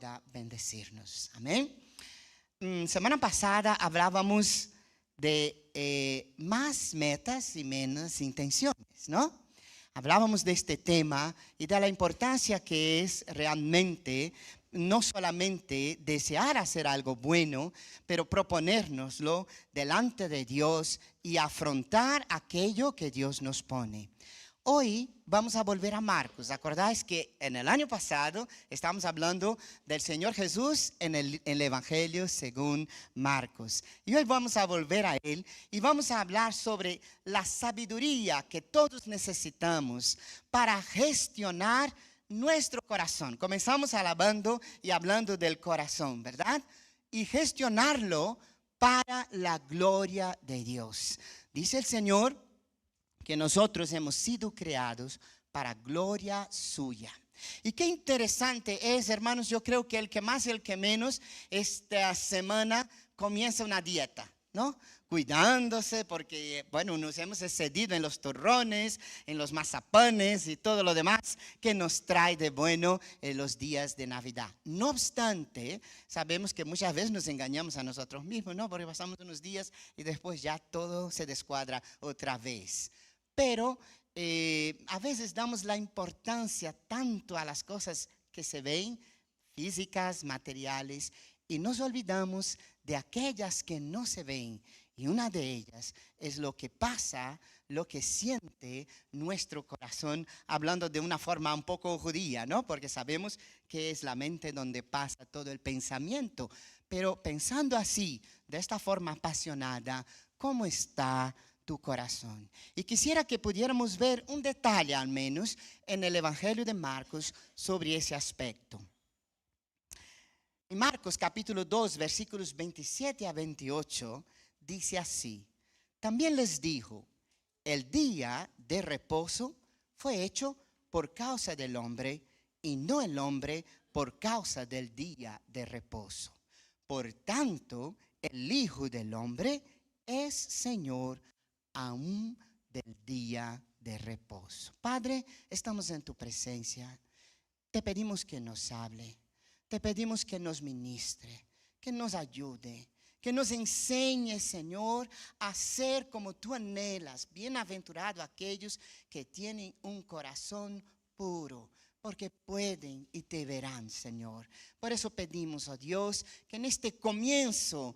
pueda bendecirnos. Amén. Semana pasada hablábamos de más metas y menos intenciones, ¿no? Hablábamos de este tema y de la importancia que es realmente no solamente desear hacer algo bueno, pero proponérnoslo delante de Dios y afrontar aquello que Dios nos pone. Hoy vamos a volver a Marcos. ¿Acordáis que en el año pasado estábamos hablando del Señor Jesús en el Evangelio según Marcos? Y hoy vamos a volver a Él y vamos a hablar sobre la sabiduría que todos necesitamos para gestionar nuestro corazón. Comenzamos alabando y hablando del corazón, ¿verdad? Y gestionarlo para la gloria de Dios. Dice el Señor que nosotros hemos sido creados para gloria suya. Y qué interesante es, hermanos, yo creo que el que más y el que menos esta semana comienza una dieta, ¿no? Cuidándose porque, bueno, nos hemos excedido en los turrones, en los mazapanes y todo lo demás que nos trae de bueno en los días de Navidad. No obstante, sabemos que muchas veces nos engañamos a nosotros mismos, ¿no? Porque pasamos unos días y después ya todo se descuadra otra vez. Pero a veces damos la importancia tanto a las cosas que se ven, físicas, materiales, y nos olvidamos de aquellas que no se ven. Y una de ellas es lo que pasa, lo que siente nuestro corazón, hablando de una forma un poco judía, ¿no? Porque sabemos que es la mente donde pasa todo el pensamiento. Pero pensando así, de esta forma apasionada, ¿cómo está tu corazón? Y quisiera que pudiéramos ver un detalle al menos en el Evangelio de Marcos sobre ese aspecto. En Marcos capítulo 2 versículos 27 a 28 dice así: también les dijo, el día de reposo fue hecho por causa del hombre y no el hombre por causa del día de reposo. Por tanto, el Hijo del Hombre es Señor aún del día de reposo. Padre, estamos en tu presencia. Te pedimos que nos hable. Te pedimos que nos ministre, que nos ayude, que nos enseñe, Señor, a ser como tú anhelas. Bienaventurado aquellos que tienen un corazón puro, porque pueden y te verán, Señor. Por eso pedimos, oh Dios, que en este comienzo,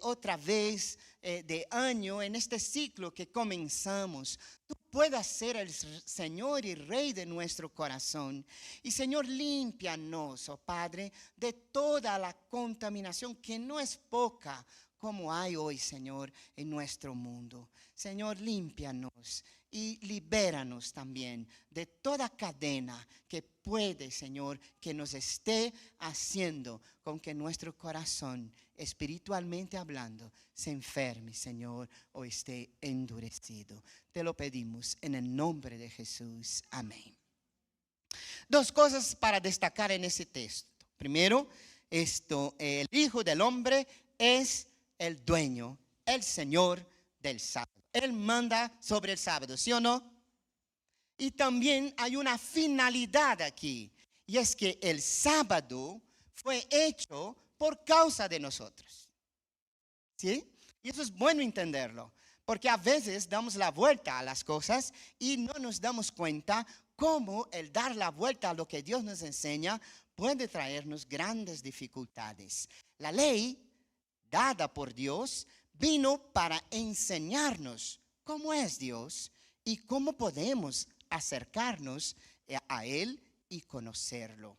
otra vez de año, en este ciclo que comenzamos, tú puedas ser el Señor y Rey de nuestro corazón. Y Señor, límpianos, oh Padre, de toda la contaminación que no es poca, como hay hoy, Señor, en nuestro mundo. Señor, límpianos y libéranos también de toda cadena que puede, Señor, que nos esté haciendo con que nuestro corazón, espiritualmente hablando, se enferme, Señor, o esté endurecido. Te lo pedimos en el nombre de Jesús. Amén. Dos cosas para destacar en ese texto. Primero, el Hijo del Hombre es el dueño, el Señor del sábado. Él manda sobre el sábado, ¿sí o no? Y también hay una finalidad aquí, y es que el sábado fue hecho por causa de nosotros. ¿Sí? Y eso es bueno entenderlo, porque a veces damos la vuelta a las cosas y no nos damos cuenta cómo el dar la vuelta a lo que Dios nos enseña puede traernos grandes dificultades. La ley dada por Dios vino para enseñarnos cómo es Dios y cómo podemos acercarnos a Él y conocerlo.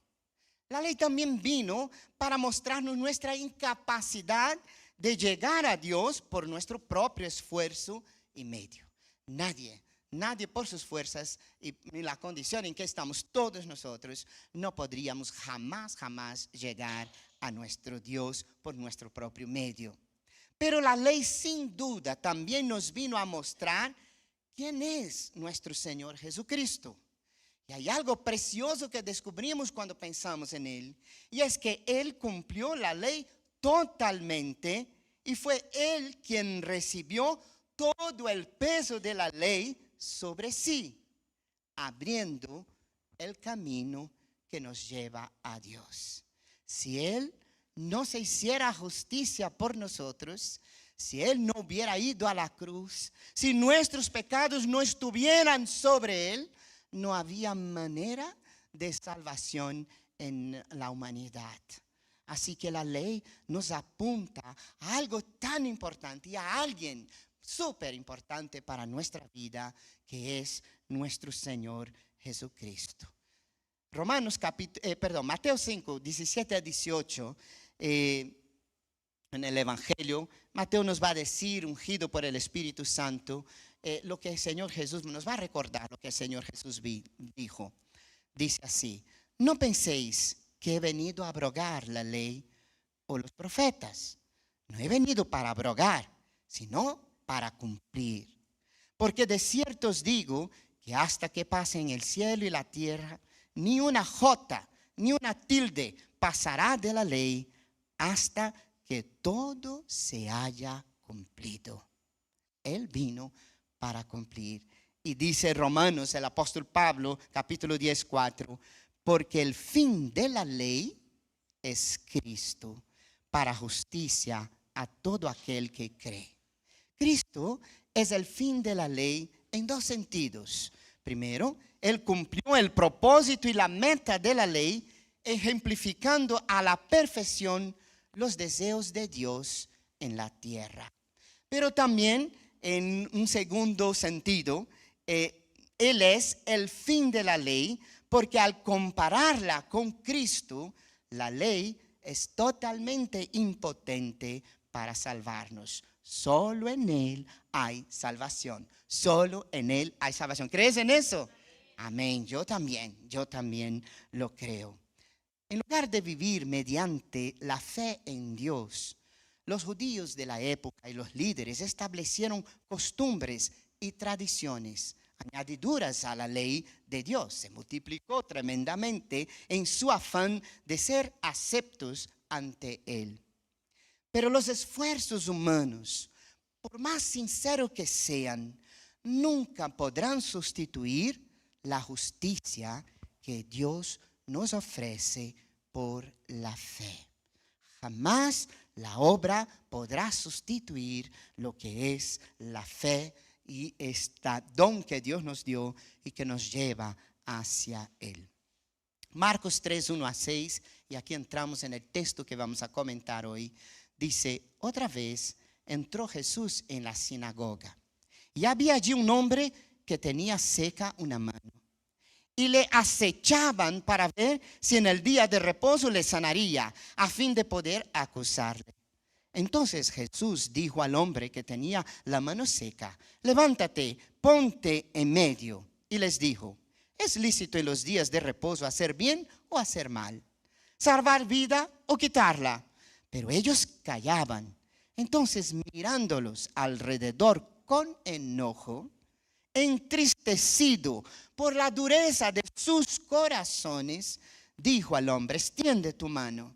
La ley también vino para mostrarnos nuestra incapacidad de llegar a Dios por nuestro propio esfuerzo y medio. Nadie por sus fuerzas y la condición en que estamos todos nosotros, no podríamos jamás llegar a nuestro Dios por nuestro propio medio. Pero la ley sin duda también nos vino a mostrar quién es nuestro Señor Jesucristo. Y hay algo precioso que descubrimos cuando pensamos en Él, y es que Él cumplió la ley totalmente y fue Él quien recibió todo el peso de la ley sobre sí, abriendo el camino que nos lleva a Dios. si Él no se hiciera justicia por nosotros, si Él no hubiera ido a la cruz, si nuestros pecados no estuvieran sobre Él, no había manera de salvación en la humanidad. Así que la ley nos apunta a algo tan importante y a alguien súper importante para nuestra vida, que es nuestro Señor Jesucristo. Mateo 5, 17 a 18, en el Evangelio, Mateo nos va a decir, ungido por el Espíritu Santo, lo que el Señor Jesús nos va a recordar, lo que el Señor Jesús dijo. Dice así: no penséis que he venido a abrogar la ley o los profetas. No he venido para abrogar, sino para cumplir. Porque de cierto os digo que hasta que pasen el cielo y la tierra, ni una jota, ni una tilde pasará de la ley hasta que todo se haya cumplido. Él vino para cumplir. Y dice Romanos, el apóstol Pablo, capítulo 10, 4, porque el fin de la ley es Cristo, para justicia a todo aquel que cree. Cristo es el fin de la ley en dos sentidos. Primero, Él cumplió el propósito y la meta de la ley, ejemplificando a la perfección los deseos de Dios en la tierra. Pero también, en un segundo sentido, Él es el fin de la ley, porque al compararla con Cristo, la ley es totalmente impotente para salvarnos. Solo en Él hay salvación. Solo en Él hay salvación. ¿Crees en eso? Amén. Yo también lo creo. En lugar de vivir mediante la fe en Dios, los judíos de la época y los líderes establecieron costumbres y tradiciones añadiduras a la ley de Dios. Se multiplicó tremendamente en su afán de ser aceptos ante Él. Pero los esfuerzos humanos, por más sinceros que sean, nunca podrán sustituir la justicia que Dios nos ofrece por la fe. Jamás la obra podrá sustituir lo que es la fe y este don que Dios nos dio y que nos lleva hacia Él. Marcos 3, 1 a 6, y aquí entramos en el texto que vamos a comentar hoy. Dice: otra vez entró Jesús en la sinagoga, y había allí un hombre que tenía seca una mano, y le acechaban para ver si en el día de reposo le sanaría, a fin de poder acusarle. Entonces Jesús dijo al hombre que tenía la mano seca: levántate, ponte en medio. Y les dijo: ¿es lícito en los días de reposo hacer bien o hacer mal? ¿Salvar vida o quitarla? Pero ellos callaban. Entonces, mirándolos alrededor con enojo, entristecido por la dureza de sus corazones, dijo al hombre: extiende tu mano.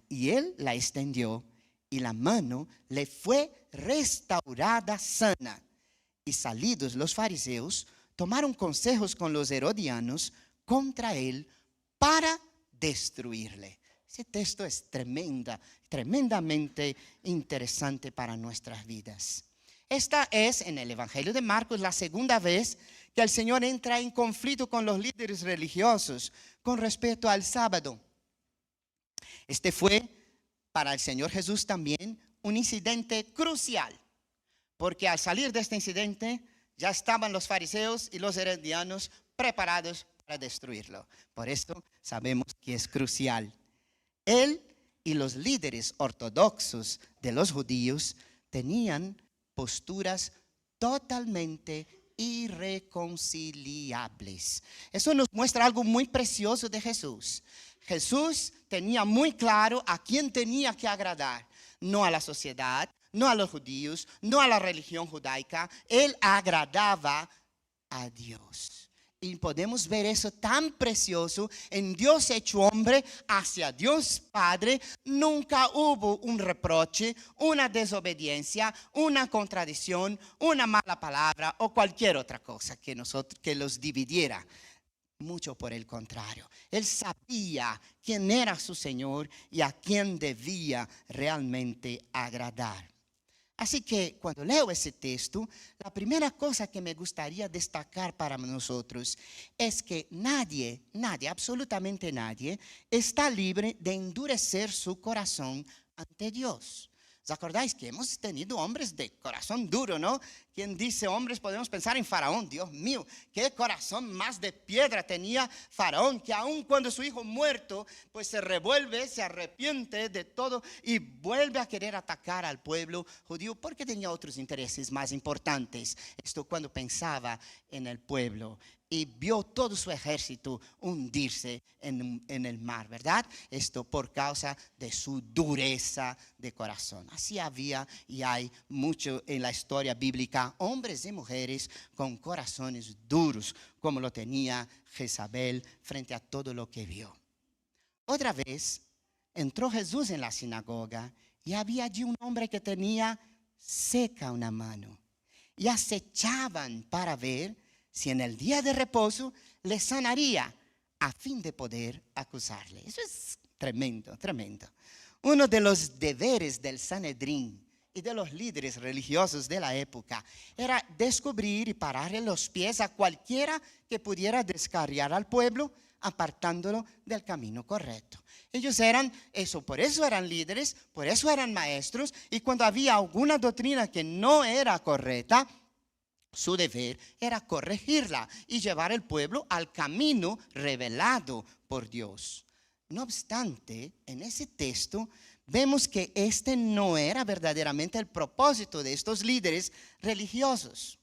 Y él la extendió, y la mano le fue restaurada sana. Y salidos los fariseos, tomaron consejos con los herodianos contra él para destruirle. Ese texto es tremendamente interesante para nuestras vidas. Esta es, en el Evangelio de Marcos, la segunda vez que el Señor entra en conflicto con los líderes religiosos con respecto al sábado. Este fue para el Señor Jesús también un incidente crucial, porque al salir de este incidente ya estaban los fariseos y los herodianos preparados para destruirlo. Por esto sabemos que es crucial. Él y los líderes ortodoxos de los judíos tenían posturas totalmente irreconciliables. Eso nos muestra algo muy precioso de Jesús. Jesús tenía muy claro a quién tenía que agradar, no a la sociedad, no a los judíos, no a la religión judaica. Él agradaba a Dios. Y podemos ver eso tan precioso en Dios hecho hombre hacia Dios Padre. Nunca hubo un reproche, una desobediencia, una contradicción, una mala palabra o cualquier otra cosa que los dividiera. mucho por el contrario. Él sabía quién era su Señor y a quién debía realmente agradar. Así que cuando leo ese texto, la primera cosa que me gustaría destacar para nosotros es que nadie, absolutamente nadie, está libre de endurecer su corazón ante Dios. ¿Os acordáis que hemos tenido hombres de corazón duro, no? Quien dice hombres, podemos pensar en Faraón. Dios mío, qué corazón más de piedra tenía Faraón, que aun cuando su hijo muerto, pues se revuelve, se arrepiente de todo y vuelve a querer atacar al pueblo judío porque tenía otros intereses más importantes. Esto cuando pensaba en el pueblo y vio todo su ejército hundirse en el mar, ¿verdad? Esto por causa de su dureza de corazón. Así había y hay mucho en la historia bíblica, hombres y mujeres con corazones duros, como lo tenía Jezabel frente a todo lo que vio. Otra vez entró Jesús en la sinagoga y había allí un hombre que tenía seca una mano y acechaban para ver si en el día de reposo le sanaría a fin de poder acusarle. Eso es tremendo, tremendo. Uno de los deberes del Sanedrín y de los líderes religiosos de la época era descubrir y pararle los pies a cualquiera que pudiera descarriar al pueblo, apartándolo del camino correcto. Ellos eran eso, por eso eran líderes, por eso eran maestros, y cuando había alguna doctrina que no era correcta, su deber era corregirla y llevar al pueblo al camino revelado por Dios. No obstante, en ese texto vemos que este no era verdaderamente el propósito de estos líderes religiosos.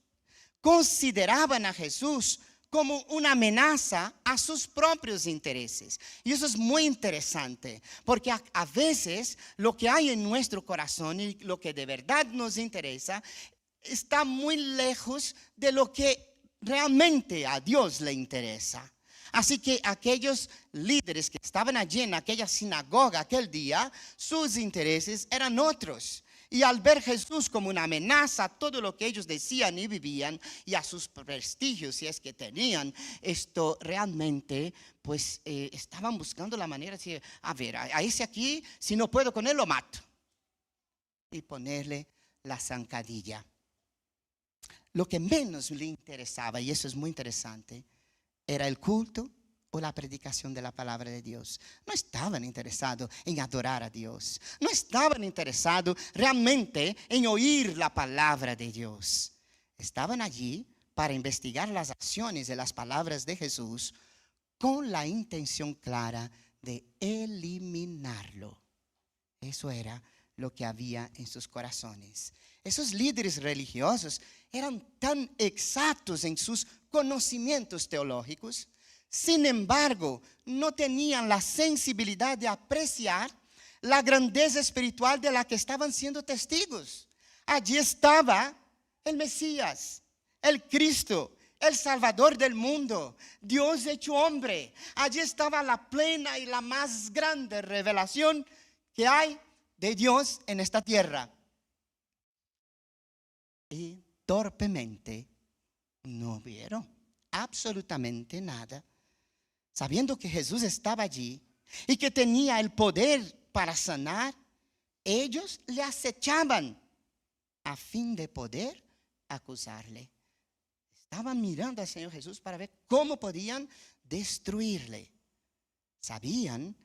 Consideraban a Jesús como una amenaza a sus propios intereses. Y eso es muy interesante, porque a veces lo que hay en nuestro corazón y lo que de verdad nos interesa está muy lejos de lo que realmente a Dios le interesa. Así que aquellos líderes que estaban allí en aquella sinagoga aquel día, sus intereses eran otros. Y al ver a Jesús como una amenaza a todo lo que ellos decían y vivían y a sus prestigios, si es que tenían, esto realmente, pues estaban buscando la manera de decir, a ver, a ese aquí, si no puedo con él, lo mato. Y ponerle la zancadilla. Lo que menos le interesaba, y eso es muy interesante, era el culto o la predicación de la palabra de Dios. No estaban interesados en adorar a Dios. No estaban interesados realmente en oír la palabra de Dios. Estaban allí para investigar las acciones y las palabras de Jesús con la intención clara de eliminarlo. Eso era lo que había en sus corazones. Esos líderes religiosos eran tan exactos en sus conocimientos teológicos, sin embargo, no tenían la sensibilidad de apreciar la grandeza espiritual de la que estaban siendo testigos. Allí estaba el Mesías, el Cristo, el Salvador del mundo, Dios hecho hombre. Allí estaba la plena y la más grande revelación que hay de Dios en esta tierra. Y torpemente no vieron absolutamente nada. Sabiendo que Jesús estaba allí y que tenía el poder para sanar, ellos le acechaban a fin de poder acusarle. Estaban mirando al Señor Jesús para ver cómo podían destruirle. Sabían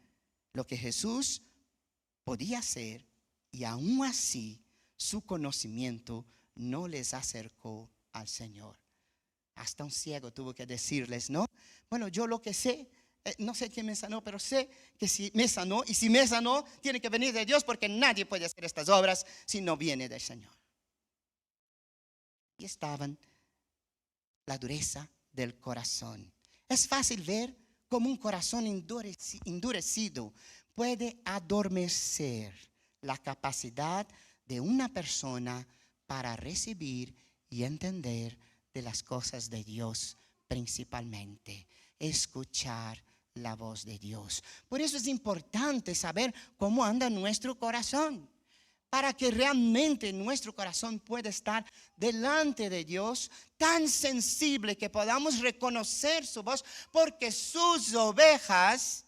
lo que Jesús podía hacer y aún así su conocimiento no les acercó al Señor. Hasta un ciego tuvo que decirles, ¿no? Bueno, yo lo que sé, no sé quién me sanó, pero sé que si me sanó, y si me sanó, tiene que venir de Dios, porque nadie puede hacer estas obras si no viene del Señor. Y estaban la dureza del corazón. Es fácil ver cómo un corazón endurecido puede adormecer la capacidad de una persona para recibir y entender de las cosas de Dios, principalmente escuchar la voz de Dios. Por eso es importante saber cómo anda nuestro corazón. para que realmente nuestro corazón pueda estar delante de Dios, tan sensible que podamos reconocer su voz, porque sus ovejas,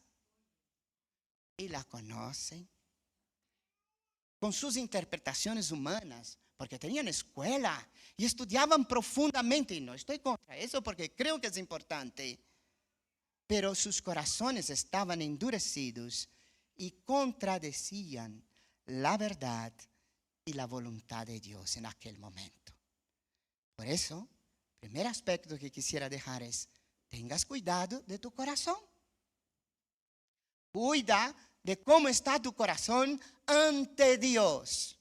y la conocen, con sus interpretaciones humanas, porque tenían escuela y estudiaban profundamente, y no estoy contra eso porque creo que es importante, pero sus corazones estaban endurecidos y contradecían la verdad y la voluntad de Dios en aquel momento. Por eso, el primer aspecto que quisiera dejar es: tengas cuidado de tu corazón. Cuida de cómo está tu corazón ante Dios.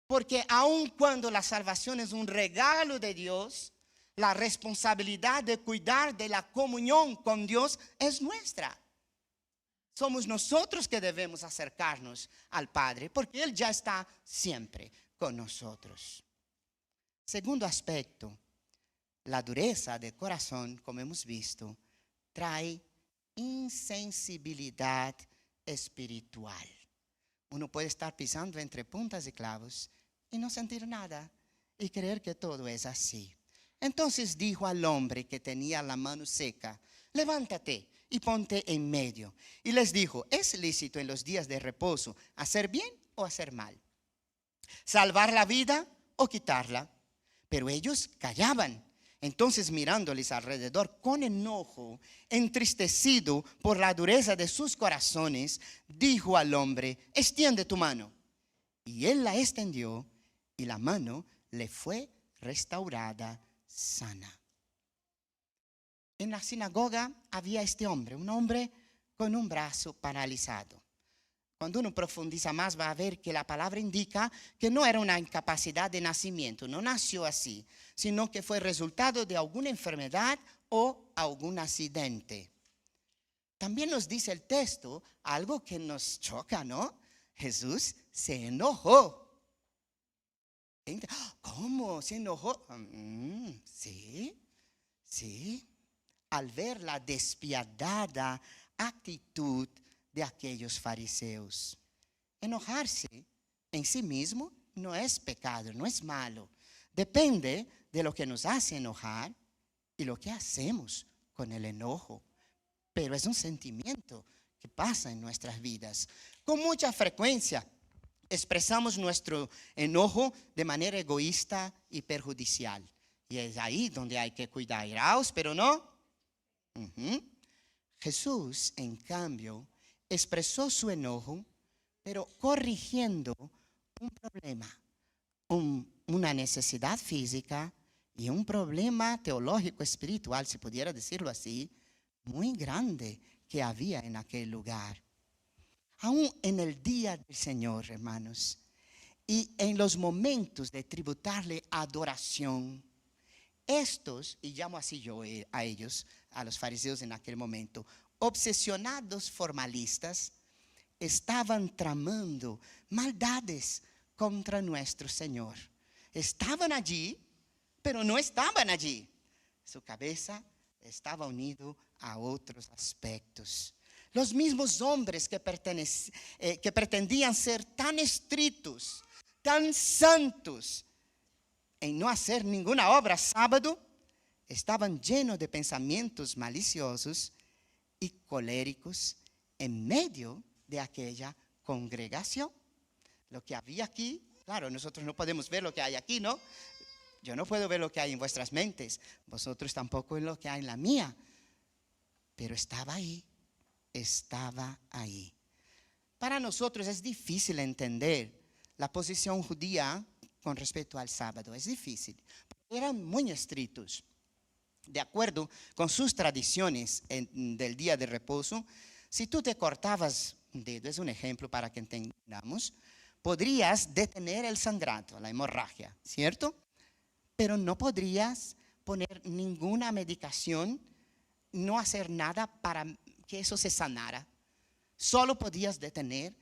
Porque aun cuando la salvación es un regalo de Dios, la responsabilidad de cuidar de la comunión con Dios es nuestra. Somos nosotros que debemos acercarnos al Padre, porque Él ya está siempre con nosotros. Segundo aspecto, la dureza de corazón, como hemos visto, trae insensibilidad espiritual. Uno puede estar pisando entre puntas y clavos y no sentir nada y creer que todo es así. Entonces dijo al hombre que tenía la mano seca: levántate y ponte en medio. Y les dijo: ¿es lícito en los días de reposo hacer bien o hacer mal? ¿Salvar la vida o quitarla? Pero ellos callaban. Entonces, mirándoles alrededor con enojo, entristecido por la dureza de sus corazones, dijo al hombre: extiende tu mano. Y él la extendió, y la mano le fue restaurada sana. En la sinagoga había este hombre, un hombre con un brazo paralizado. Cuando uno profundiza más, va a ver que la palabra indica que no era una incapacidad de nacimiento, no nació así, sino que fue resultado de alguna enfermedad o algún accidente. También nos dice el texto algo que nos choca, ¿no? Jesús se enojó. ¿Cómo se enojó? Sí. Al ver la despiadada actitud de aquellos fariseos. Enojarse en sí mismo no es pecado, no es malo. Depende de lo que nos hace enojar y lo que hacemos con el enojo. Pero es un sentimiento que pasa en nuestras vidas. Con mucha frecuencia expresamos nuestro enojo de manera egoísta y perjudicial. Y es ahí donde hay que cuidar. Iraos, pero no. Jesús, en cambio, expresó su enojo, pero corrigiendo un problema, una necesidad física y un problema teológico espiritual, si pudiera decirlo así, muy grande que había en aquel lugar. Aún en el día del Señor, hermanos, y en los momentos de tributarle adoración, estos, y llamo así yo a ellos, a los fariseos en aquel momento, obsesionados formalistas, estaban tramando maldades contra nuestro Señor. Estaban allí, pero no estaban allí. Su cabeza estaba unida a otros aspectos. Los mismos hombres que pretendían ser tan estrictos, tan santos, en no hacer ninguna obra sábado, estaban llenos de pensamientos maliciosos y coléricos en medio de aquella congregación. Lo que había aquí, claro, nosotros no podemos ver lo que hay aquí, ¿no? Yo no puedo ver lo que hay en vuestras mentes, vosotros tampoco en lo que hay en la mía, pero estaba ahí. Para nosotros es difícil entender la posición judía con respecto al sábado, es difícil, eran muy estrictos. De acuerdo con sus tradiciones del día de reposo, si tú te cortabas un dedo, es un ejemplo para que entendamos, podrías detener el sangrado, la hemorragia, ¿cierto? Pero no podrías poner ninguna medicación, no hacer nada para que eso se sanara. Solo podías detener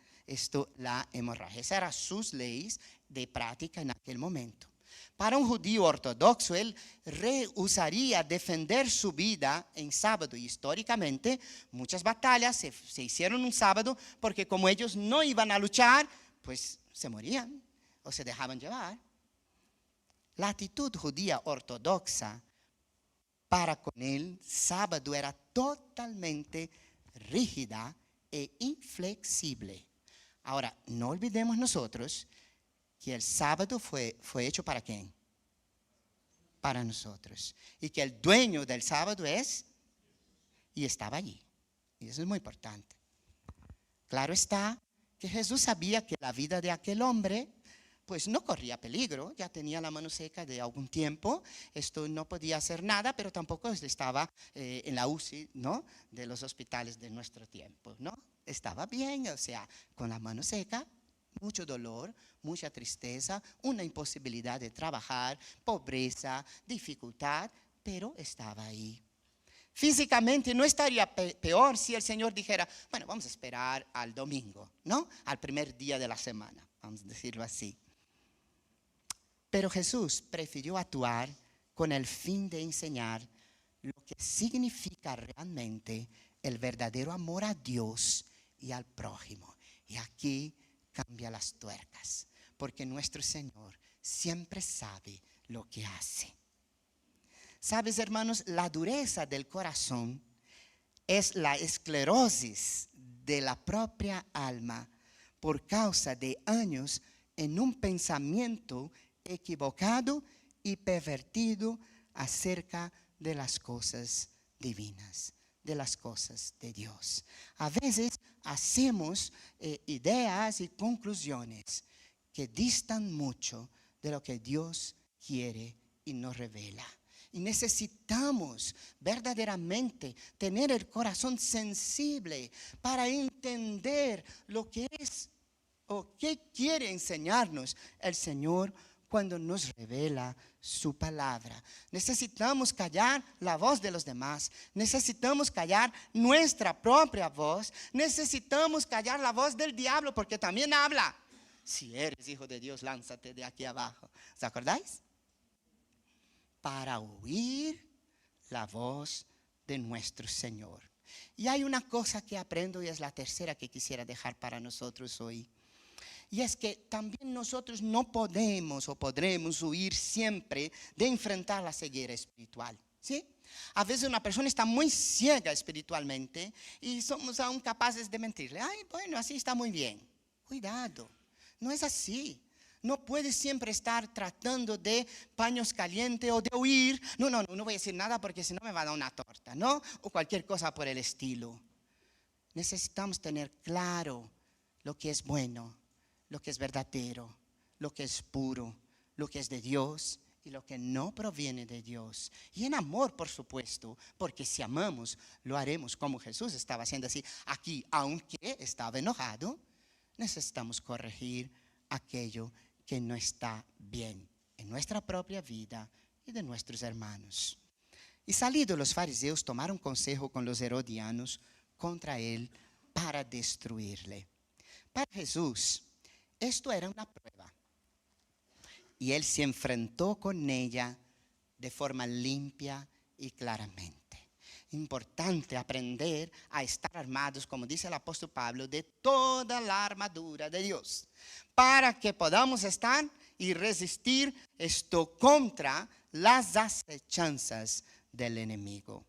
la hemorragia. Esas eran sus leyes de práctica en aquel momento. Para un judío ortodoxo, él rehusaría defender su vida en sábado. Y históricamente, muchas batallas se hicieron un sábado porque como ellos no iban a luchar, pues se morían o se dejaban llevar. La actitud judía ortodoxa para con el sábado era totalmente rígida e inflexible. Ahora, no olvidemos nosotros que el sábado fue hecho ¿para quién? Para nosotros. Y que el dueño del sábado es, y estaba allí. Y eso es muy importante. Claro está que Jesús sabía que la vida de aquel hombre pues no corría peligro, ya tenía la mano seca de algún tiempo, esto no podía hacer nada, pero tampoco estaba en la UCI, ¿no?, de los hospitales de nuestro tiempo, ¿no? Estaba bien, o sea, con la mano seca, mucho dolor, mucha tristeza, una imposibilidad de trabajar, pobreza, dificultad, pero estaba ahí. Físicamente no estaría peor si el Señor dijera, bueno, vamos a esperar al domingo, ¿no? Al primer día de la semana, vamos a decirlo así. Pero Jesús prefirió actuar con el fin de enseñar lo que significa realmente el verdadero amor a Dios y al prójimo. Y aquí cambia las tuercas, porque nuestro Señor siempre sabe lo que hace. Sabes, hermanos, la dureza del corazón es la esclerosis de la propia alma por causa de años en un pensamiento equivocado y pervertido acerca de las cosas divinas, de las cosas de Dios. A veces hacemos ideas y conclusiones que distan mucho de lo que Dios quiere y nos revela. Y necesitamos verdaderamente tener el corazón sensible para entender lo que es o qué quiere enseñarnos el Señor cuando nos revela su palabra. Necesitamos callar la voz de los demás. Necesitamos callar nuestra propia voz. Necesitamos callar la voz del diablo porque también habla. Si eres hijo de Dios, lánzate de aquí abajo. ¿Os acordáis? Para oír la voz de nuestro Señor. Y hay una cosa que aprendo y es la tercera que quisiera dejar para nosotros hoy. Y es que también nosotros no podemos o podremos huir siempre de enfrentar la ceguera espiritual, ¿sí? A veces una persona está muy ciega espiritualmente y somos aún capaces de mentirle. Ay, bueno, así está muy bien. Cuidado, no es así. No puedes siempre estar tratando de paños calientes o de huir. No voy a decir nada porque si no me va a dar una torta, ¿no? O cualquier cosa por el estilo. Necesitamos tener claro lo que es bueno, lo que es verdadero, lo que es puro, lo que es de Dios y lo que no proviene de Dios. Y en amor, por supuesto, porque si amamos, lo haremos como Jesús estaba haciendo así. Aquí, aunque estaba enojado, necesitamos corregir aquello que no está bien en nuestra propia vida y de nuestros hermanos. Y salidos los fariseos tomaron consejo con los herodianos contra él para destruirle. Para Jesús, esto era una prueba. Y él se enfrentó con ella de forma limpia y claramente. Importante aprender a estar armados, como dice el apóstol Pablo, de toda la armadura de Dios, para que podamos estar y resistir esto contra las acechanzas del enemigo.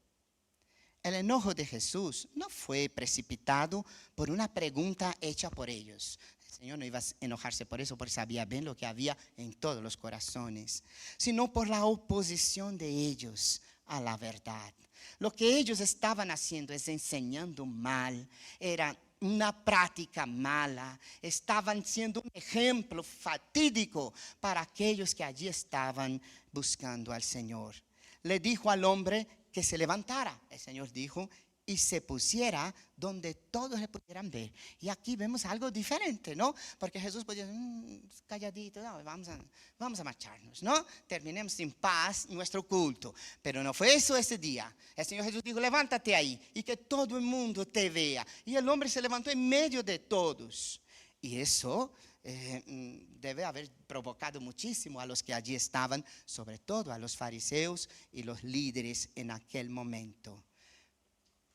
El enojo de Jesús no fue precipitado por una pregunta hecha por ellos. El Señor no iba a enojarse por eso, porque sabía bien lo que había en todos los corazones, sino por la oposición de ellos a la verdad. Lo que ellos estaban haciendo es enseñando mal, era una práctica mala, estaban siendo un ejemplo fatídico para aquellos que allí estaban buscando al Señor. Le dijo al hombre que se levantara, el Señor dijo, y se pusiera donde todos le pudieran ver. Y aquí vemos algo diferente, ¿no? Porque Jesús podía decir, calladito, no, vamos a marcharnos, ¿no? Terminemos en paz nuestro culto. Pero no fue eso ese día. El Señor Jesús dijo, levántate ahí y que todo el mundo te vea. Y el hombre se levantó en medio de todos. Y eso debe haber provocado muchísimo a los que allí estaban, sobre todo a los fariseos y los líderes en aquel momento.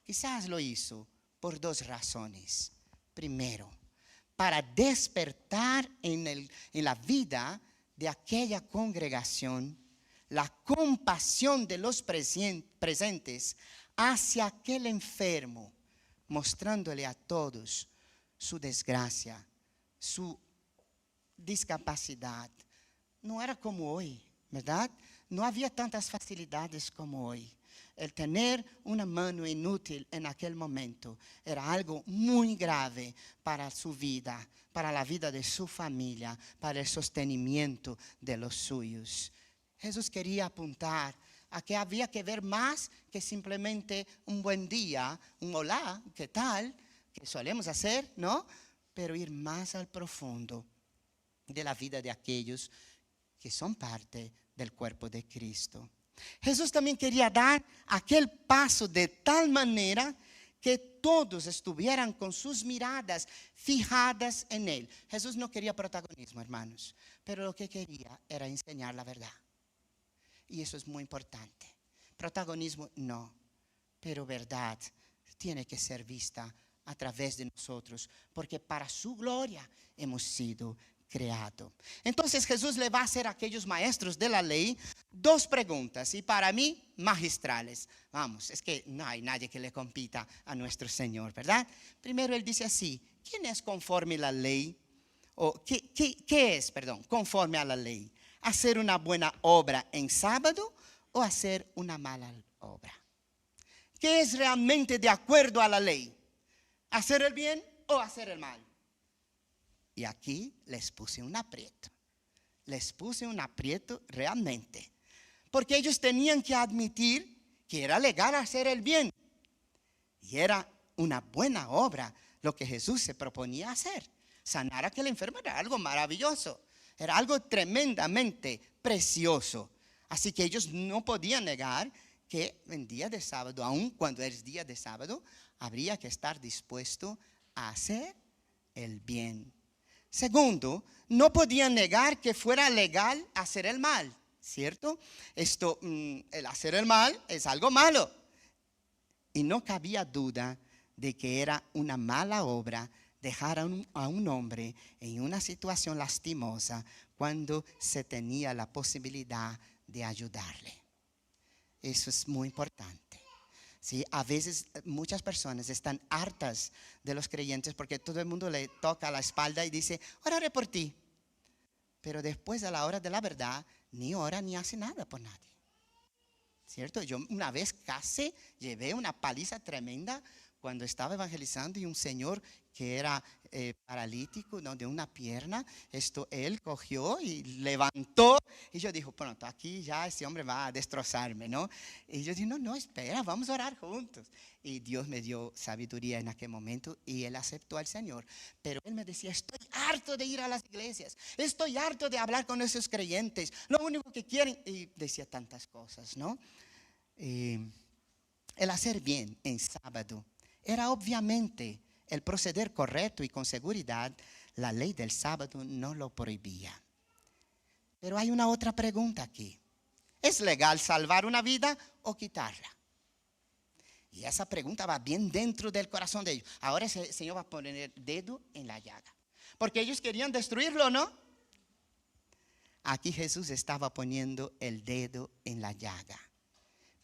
Quizás lo hizo por dos razones. Primero, para despertar notar en la vida de aquella congregación la compasión de los presentes hacia aquel enfermo, mostrándole a todos su desgracia, su discapacidad. No era como hoy, ¿verdad? No había tantas facilidades como hoy. El tener una mano inútil en aquel momento era algo muy grave para su vida, para la vida de su familia, para el sostenimiento de los suyos. Jesús quería apuntar a que había que ver más que simplemente un buen día, un hola, ¿qué tal? Que solemos hacer, ¿no? Pero ir más al profundo de la vida de aquellos que son parte del cuerpo de Cristo. Jesús también quería dar aquel paso de tal manera que todos estuvieran con sus miradas fijadas en Él. Jesús no quería protagonismo, hermanos, pero lo que quería era enseñar la verdad. Y eso es muy importante. Protagonismo no, pero verdad tiene que ser vista a través de nosotros, porque para su gloria hemos sido creados. Entonces Jesús le va a hacer a aquellos maestros de la ley dos preguntas, y para mí magistrales. Vamos, es que no hay nadie que le compita a nuestro Señor, ¿verdad? Primero él dice así: ¿quién es conforme a la ley? O ¿qué es, conforme a la ley? ¿Hacer una buena obra en sábado o hacer una mala obra? ¿Qué es realmente de acuerdo a la ley? ¿Hacer el bien o hacer el mal? Y aquí les puse un aprieto. Les puse un aprieto realmente. Porque ellos tenían que admitir que era legal hacer el bien. Y era una buena obra lo que Jesús se proponía hacer. Sanar a aquel enfermo era algo maravilloso. Era algo tremendamente precioso. Así que ellos no podían negar que en día de sábado, aun cuando es día de sábado, habría que estar dispuesto a hacer el bien. Segundo, no podían negar que fuera legal hacer el mal, ¿cierto? El hacer el mal es algo malo. Y no cabía duda de que era una mala obra dejar a un hombre en una situación lastimosa cuando se tenía la posibilidad de ayudarle. Eso es muy importante. ¿Sí? A veces muchas personas están hartas de los creyentes porque todo el mundo le toca la espalda y dice: oraré por ti. Pero después, a la hora de la verdad, ni ora ni hace nada por nadie. ¿Cierto? Yo una vez casi llevé una paliza tremenda cuando estaba evangelizando, y un señor que era paralítico, ¿no?, de una pierna, él cogió y levantó, y yo dije: pronto, aquí ya ese hombre va a destrozarme, ¿no? Y yo dije: no, espera, vamos a orar juntos. Y Dios me dio sabiduría en aquel momento y él aceptó al Señor. Pero él me decía: estoy harto de ir a las iglesias, estoy harto de hablar con esos creyentes, lo único que quieren, y decía tantas cosas, ¿no? El hacer bien en sábado era obviamente el proceder correcto, y con seguridad la ley del sábado no lo prohibía. Pero hay una otra pregunta aquí: ¿es legal salvar una vida o quitarla? Y esa pregunta va bien dentro del corazón de ellos. Ahora el Señor va a poner el dedo en la llaga, porque ellos querían destruirlo, ¿no? Aquí Jesús estaba poniendo el dedo en la llaga.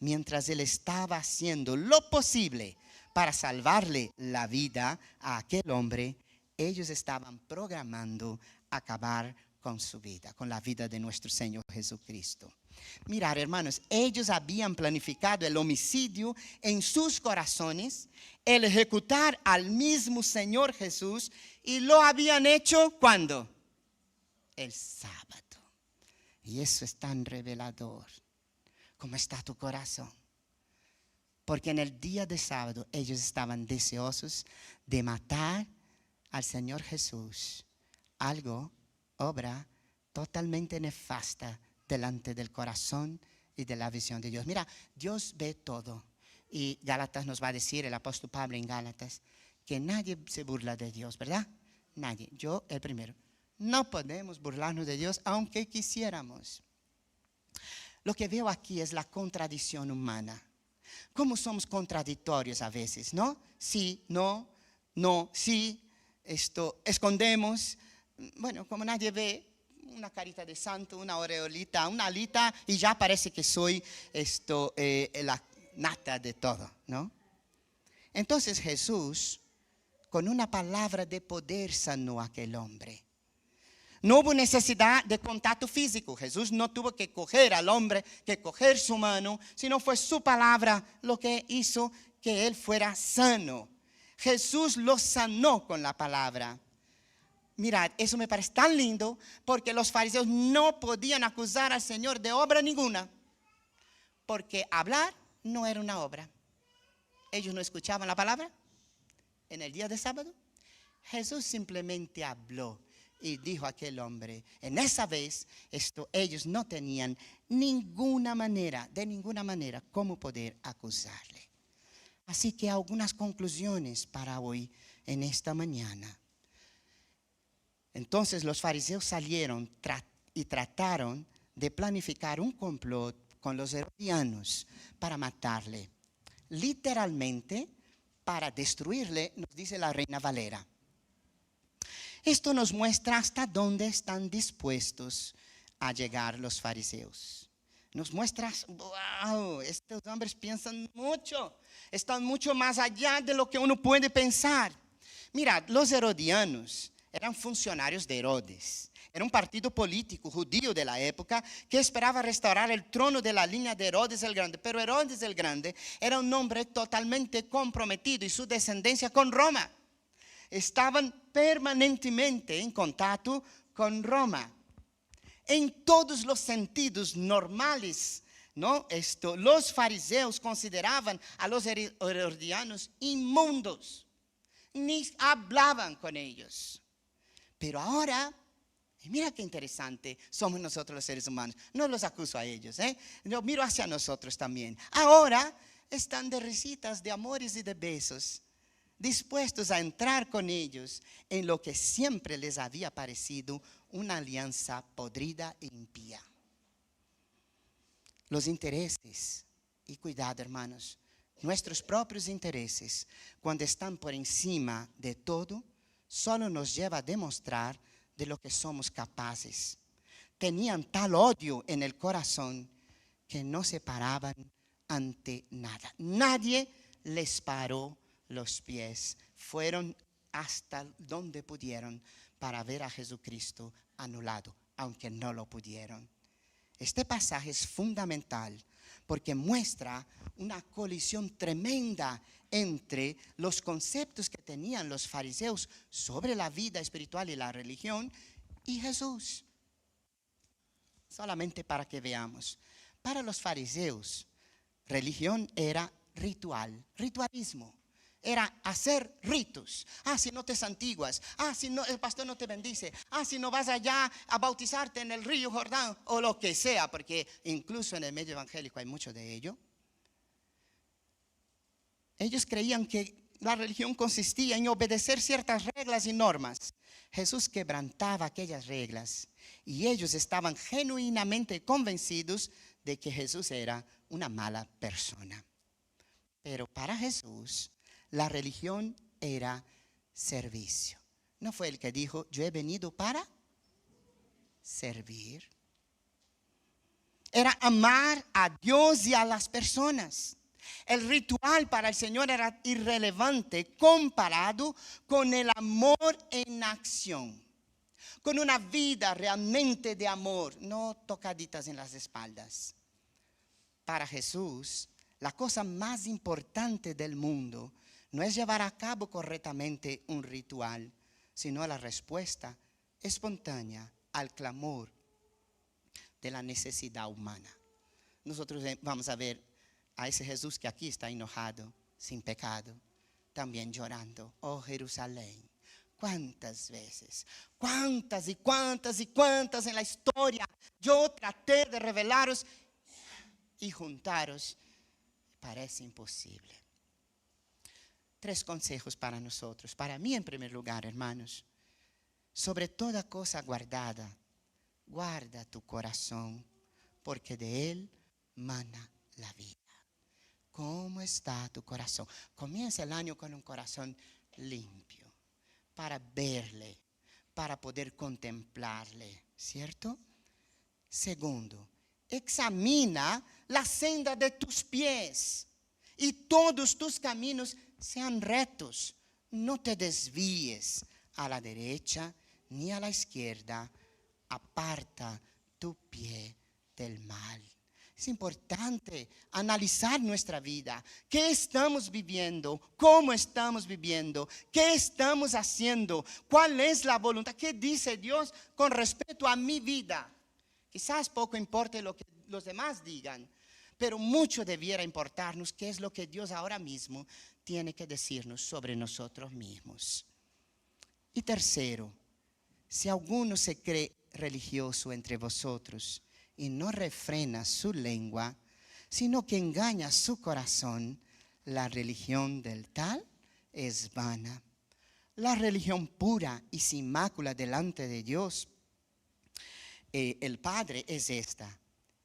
Mientras él estaba haciendo lo posible para salvarle la vida a aquel hombre, ellos estaban programando acabar con su vida, con la vida de nuestro Señor Jesucristo. Mirar, hermanos, ellos habían planificado el homicidio en sus corazones, el ejecutar al mismo Señor Jesús, y lo habían hecho ¿cuándo? El sábado. Y eso es tan revelador. ¿Cómo está tu corazón? Porque en el día de sábado ellos estaban deseosos de matar al Señor Jesús. Obra totalmente nefasta delante del corazón y de la visión de Dios. Mira, Dios ve todo. Y Gálatas nos va a decir, el apóstol Pablo en Gálatas, que nadie se burla de Dios, ¿verdad? Nadie. Yo el primero. No podemos burlarnos de Dios aunque quisiéramos. Lo que veo aquí es la contradicción humana. Cómo somos contradictorios a veces, ¿no? Sí, no, sí, escondemos, bueno, como nadie ve, una carita de santo, una aureolita, una alita, y ya parece que soy la nata de todo, ¿no? Entonces Jesús, con una palabra de poder, sanó a aquel hombre. No hubo necesidad de contacto físico. Jesús no tuvo que coger al hombre, que coger su mano, sino fue su palabra lo que hizo que él fuera sano. Jesús lo sanó con la palabra. Mirad, eso me parece tan lindo porque los fariseos no podían acusar al Señor de obra ninguna. Porque hablar no era una obra. Ellos no escuchaban la palabra en el día de sábado. Jesús simplemente habló y dijo a aquel hombre, en esa vez, ellos no tenían de ninguna manera, cómo poder acusarle. Así que algunas conclusiones para hoy, en esta mañana. Entonces los fariseos salieron y trataron de planificar un complot con los herodianos para matarle. Literalmente, para destruirle, nos dice la Reina Valera. Esto nos muestra hasta dónde están dispuestos a llegar los fariseos. Nos muestra, wow, estos hombres piensan mucho, están mucho más allá de lo que uno puede pensar. Mirad, los herodianos eran funcionarios de Herodes. Era un partido político judío de la época que esperaba restaurar el trono de la línea de Herodes el Grande. Pero Herodes el Grande era un hombre totalmente comprometido y su descendencia con Roma. Estaban permanentemente en contacto con Roma. En todos los sentidos normales, ¿no? Los fariseos consideraban a los herodianos inmundos. Ni hablaban con ellos. Pero ahora, mira qué interesante, somos nosotros los seres humanos. No los acuso a ellos, Yo miro hacia nosotros también. Ahora están de risitas, de amores y de besos, dispuestos a entrar con ellos en lo que siempre les había parecido una alianza podrida e impía. Los intereses, y cuidado hermanos, nuestros propios intereses, cuando están por encima de todo, solo nos lleva a demostrar de lo que somos capaces. Tenían tal odio en el corazón que no se paraban ante nada. Nadie les paró los pies. Fueron hasta donde pudieron para ver a Jesucristo anulado, aunque no lo pudieron. Este pasaje es fundamental porque muestra una colisión tremenda entre los conceptos que tenían los fariseos sobre la vida espiritual y la religión y Jesús. Solamente para que veamos. Para los fariseos, religión era ritualismo. Era hacer ritos. Si no te santiguas. Si no, el pastor no te bendice. Si no vas allá a bautizarte en el río Jordán o lo que sea, porque incluso en el medio evangélico hay mucho de ello. Ellos creían que la religión consistía en obedecer ciertas reglas y normas. Jesús quebrantaba aquellas reglas y ellos estaban genuinamente convencidos de que Jesús era una mala persona. Pero para Jesús, la religión era servicio. No fue el que dijo, yo he venido para servir. Era amar a Dios y a las personas. El ritual para el Señor era irrelevante comparado con el amor en acción. Con una vida realmente de amor, no tocaditas en las espaldas. Para Jesús, la cosa más importante del mundo no es llevar a cabo correctamente un ritual, sino la respuesta espontánea al clamor de la necesidad humana. Nosotros vamos a ver a ese Jesús que aquí está enojado, sin pecado, también llorando. Oh Jerusalén, cuántas veces, cuántas y cuántas y cuántas en la historia yo traté de revelaros y juntaros. Parece imposible. 3 consejos para nosotros. Para mí en primer lugar, hermanos. Sobre toda cosa guardada, guarda tu corazón, porque de él mana la vida. ¿Cómo está tu corazón? Comienza el año con un corazón limpio, para verle, para poder contemplarle, ¿cierto? Segundo, examina la senda de tus pies y todos tus caminos sean rectos. No te desvíes a la derecha ni a la izquierda. Aparta tu pie del mal. Es importante analizar nuestra vida. ¿Qué estamos viviendo? ¿Cómo estamos viviendo? ¿Qué estamos haciendo? ¿Cuál es la voluntad? ¿Qué dice Dios con respecto a mi vida? Quizás poco importe lo que los demás digan, pero mucho debiera importarnos qué es lo que Dios ahora mismo tiene que decirnos sobre nosotros mismos. Y tercero, si alguno se cree religioso entre vosotros y no refrena su lengua, sino que engaña su corazón, la religión del tal es vana. La religión pura y sin mácula delante de Dios, el Padre, es esta: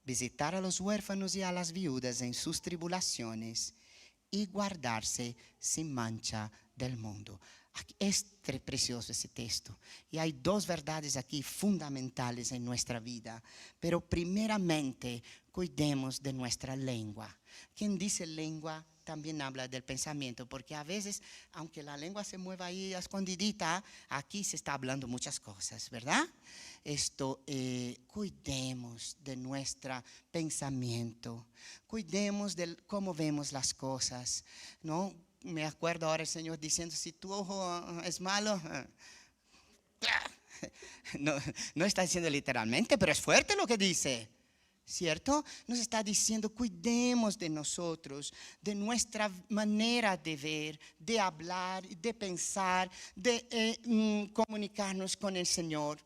visitar a los huérfanos y a las viudas en sus tribulaciones y guardarse sin mancha del mundo. Es precioso ese texto. Y hay dos verdades aquí fundamentales en nuestra vida. Pero primeramente, cuidemos de nuestra lengua. Quien dice lengua también habla del pensamiento, porque a veces, aunque la lengua se mueva ahí escondidita, aquí se está hablando muchas cosas, ¿verdad? Cuidemos de nuestro pensamiento, cuidemos de cómo vemos las cosas, ¿no? Me acuerdo ahora el Señor diciendo, si tu ojo es malo, no está diciendo literalmente, pero es fuerte lo que dice, ¿cierto? Nos está diciendo, cuidemos de nosotros, de nuestra manera de ver, de hablar, de pensar, de comunicarnos con el Señor.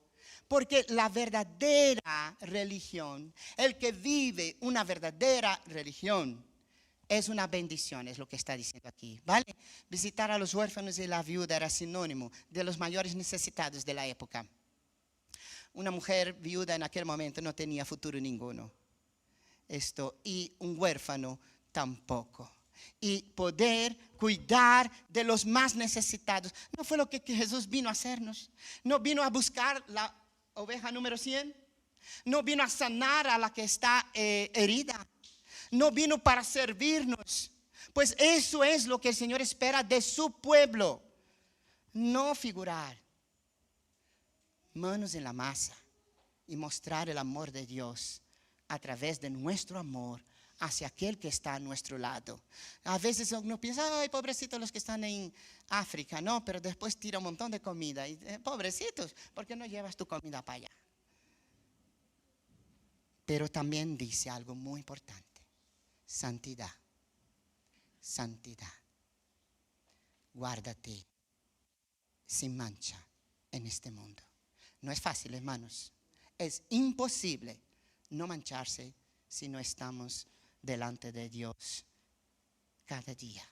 Porque la verdadera religión, el que vive una verdadera religión, es una bendición, es lo que está diciendo aquí, ¿vale? Visitar a los huérfanos y la viuda era sinónimo de los mayores necesitados de la época. Una mujer viuda en aquel momento no tenía futuro ninguno. Y un huérfano tampoco. Y poder cuidar de los más necesitados. ¿No fue lo que Jesús vino a hacernos? ¿No vino a buscar la oveja número 100? ¿No vino a sanar a la que está herida? No vino para servirnos. Pues eso es lo que el Señor espera de su pueblo. No figurar, manos en la masa, y mostrar el amor de Dios a través de nuestro amor hacia aquel que está a nuestro lado. A veces uno piensa, ay, pobrecitos los que están en África. No, pero después tira un montón de comida. Y, pobrecitos, ¿por qué no llevas tu comida para allá? Pero también dice algo muy importante. Santidad, santidad. Guárdate sin mancha en este mundo. No es fácil, hermanos. Es imposible no mancharse si no estamos delante de Dios cada día.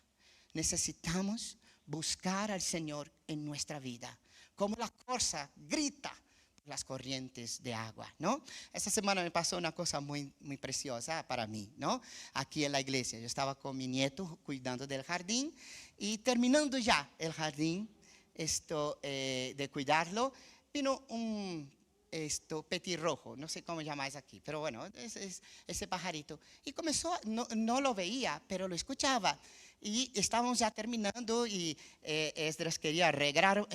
Necesitamos buscar al Señor en nuestra vida. Como la corza grita las corrientes de agua, ¿no? Esta semana me pasó una cosa muy, muy preciosa para mí, ¿no? Aquí en la iglesia, yo estaba con mi nieto cuidando del jardín y terminando ya el jardín, de cuidarlo, vino un petirrojo, no sé cómo llamáis aquí, pero bueno, es ese pajarito. Y comenzó, no lo veía, pero lo escuchaba. Y estábamos ya terminando y Esdras quería regar,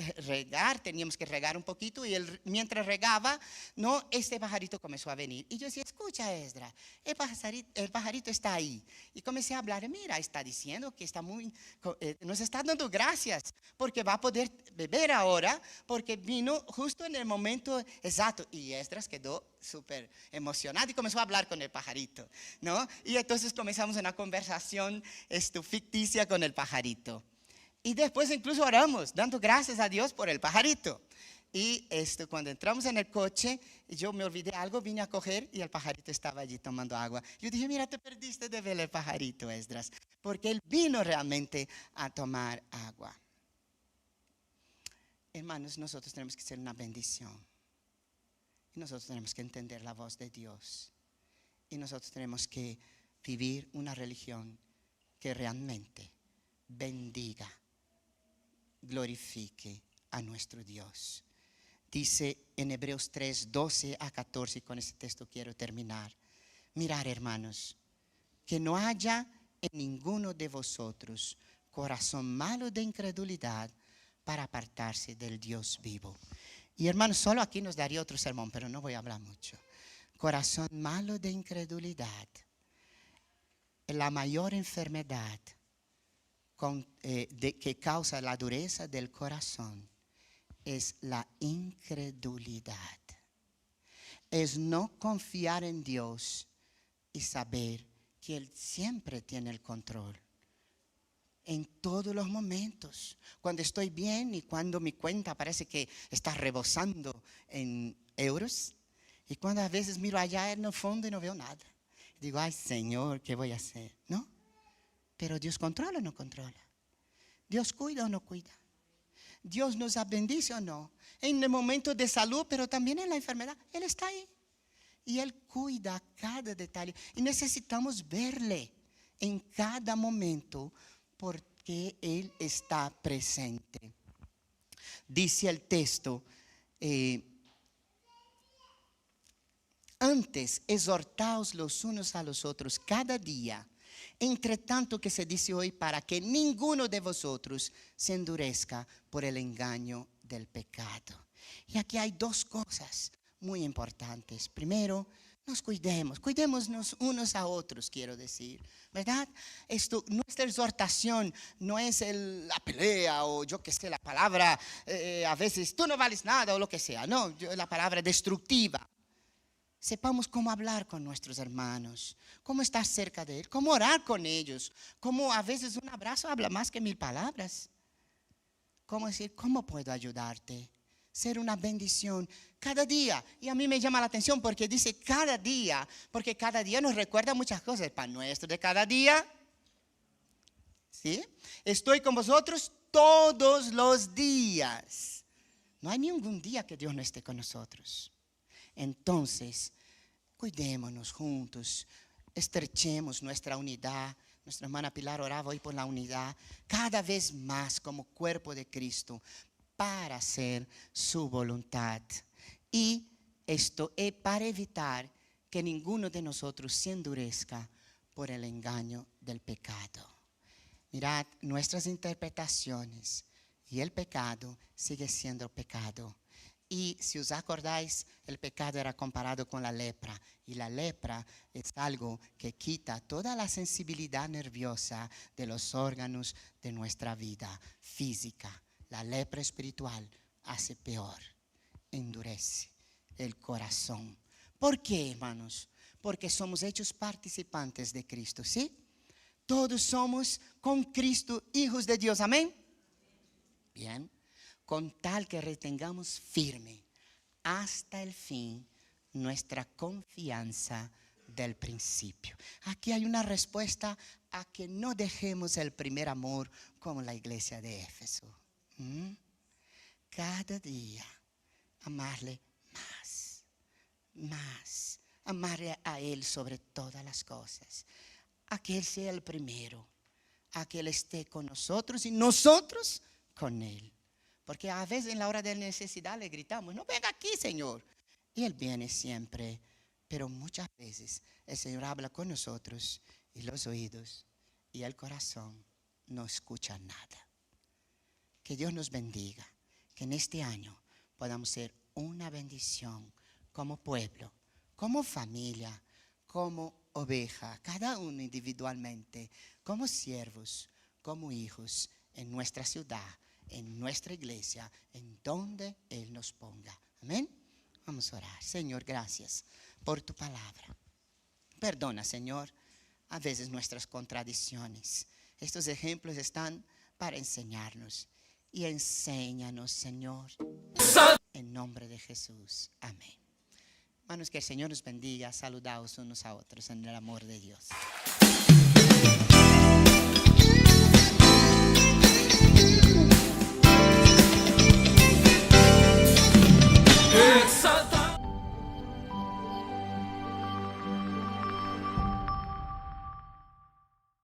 teníamos que regar un poquito y mientras regaba, no, este pajarito comenzó a venir. Y yo decía, escucha Esdras, el pajarito está ahí. Y comencé a hablar, mira, está diciendo que está nos está dando gracias porque va a poder beber ahora porque vino justo en el momento exacto. Y Esdras quedó súper emocionado y comenzó a hablar con el pajarito, ¿no? Y entonces comenzamos una conversación ficticia con el pajarito. Y después incluso oramos, dando gracias a Dios por el pajarito. Y cuando entramos en el coche, yo me olvidé algo, vine a coger y el pajarito estaba allí tomando agua. Yo dije, mira, te perdiste de ver el pajarito, Esdras, porque él vino realmente a tomar agua. Hermanos, nosotros tenemos que ser una bendición. Y nosotros tenemos que entender la voz de Dios. Y nosotros tenemos que vivir una religión que realmente bendiga, glorifique a nuestro Dios. Dice en Hebreos 3, 12 a 14, y con ese texto quiero terminar. Mirar, hermanos, que no haya en ninguno de vosotros corazón malo de incredulidad para apartarse del Dios vivo. Y hermanos, solo aquí nos daría otro sermón, pero no voy a hablar mucho. Corazón malo de incredulidad. La mayor enfermedad que causa la dureza del corazón es la incredulidad. Es no confiar en Dios y saber que Él siempre tiene el control. En todos los momentos. Cuando estoy bien y cuando mi cuenta parece que está rebosando en euros. Y cuando a veces miro allá en el fondo y no veo nada. Digo, ay Señor, ¿qué voy a hacer? ¿No? Pero Dios controla o no controla. Dios cuida o no cuida. Dios nos bendice o no. En el momento de salud, pero también en la enfermedad. Él está ahí. Y Él cuida cada detalle. Y necesitamos verle en cada momento porque Él está presente. Dice el texto, antes exhortaos los unos a los otros cada día, entre tanto que se dice hoy, para que ninguno de vosotros se endurezca por el engaño del pecado. Y aquí hay dos cosas muy importantes. Primero, nos cuidémonos unos a otros, quiero decir, ¿verdad? Nuestra exhortación no es la pelea o yo que sé, la palabra, a veces tú no vales nada o lo que sea, no, la palabra destructiva. Sepamos cómo hablar con nuestros hermanos, cómo estar cerca de Él, cómo orar con ellos, cómo a veces un abrazo habla más que 1000 palabras. Cómo decir, ¿cómo puedo ayudarte? Ser una bendición cada día. Y a mí me llama la atención porque dice cada día, porque cada día nos recuerda muchas cosas. El pan nuestro de cada día. ¿Sí? Estoy con vosotros todos los días. No hay ningún día que Dios no esté con nosotros. Entonces, cuidémonos juntos, estrechemos nuestra unidad. Nuestra hermana Pilar oraba hoy por la unidad, cada vez más como cuerpo de Cristo, para hacer su voluntad. Y esto es para evitar que ninguno de nosotros se endurezca por el engaño del pecado. Mirad, nuestras interpretaciones y el pecado sigue siendo pecado. Y si os acordáis, el pecado era comparado con la lepra. Y la lepra es algo que quita toda la sensibilidad nerviosa de los órganos de nuestra vida física. La lepra espiritual hace peor, endurece el corazón. ¿Por qué, hermanos? Porque somos hechos participantes de Cristo, ¿sí? Todos somos con Cristo hijos de Dios, ¿amén? Bien. Con tal que retengamos firme hasta el fin nuestra confianza del principio. Aquí hay una respuesta a que no dejemos el primer amor como la iglesia de Éfeso. Cada día amarle más, amarle a Él sobre todas las cosas. A que Él sea el primero, a que Él esté con nosotros y nosotros con Él. Porque a veces en la hora de necesidad le gritamos, no venga aquí, Señor. Y Él viene siempre. Pero muchas veces el Señor habla con nosotros y los oídos y el corazón no escuchan nada. Que Dios nos bendiga. Que en este año podamos ser una bendición como pueblo, como familia, como oveja, cada uno individualmente, como siervos, como hijos en nuestra ciudad, en nuestra iglesia, en donde Él nos ponga. Amén. Vamos a orar. Señor, gracias por tu palabra. Perdona, Señor, a veces nuestras contradicciones. Estos ejemplos están para enseñarnos. Y enséñanos, Señor, en nombre de Jesús. Amén. Hermanos, que el Señor nos bendiga. Saludaos unos a otros en el amor de Dios.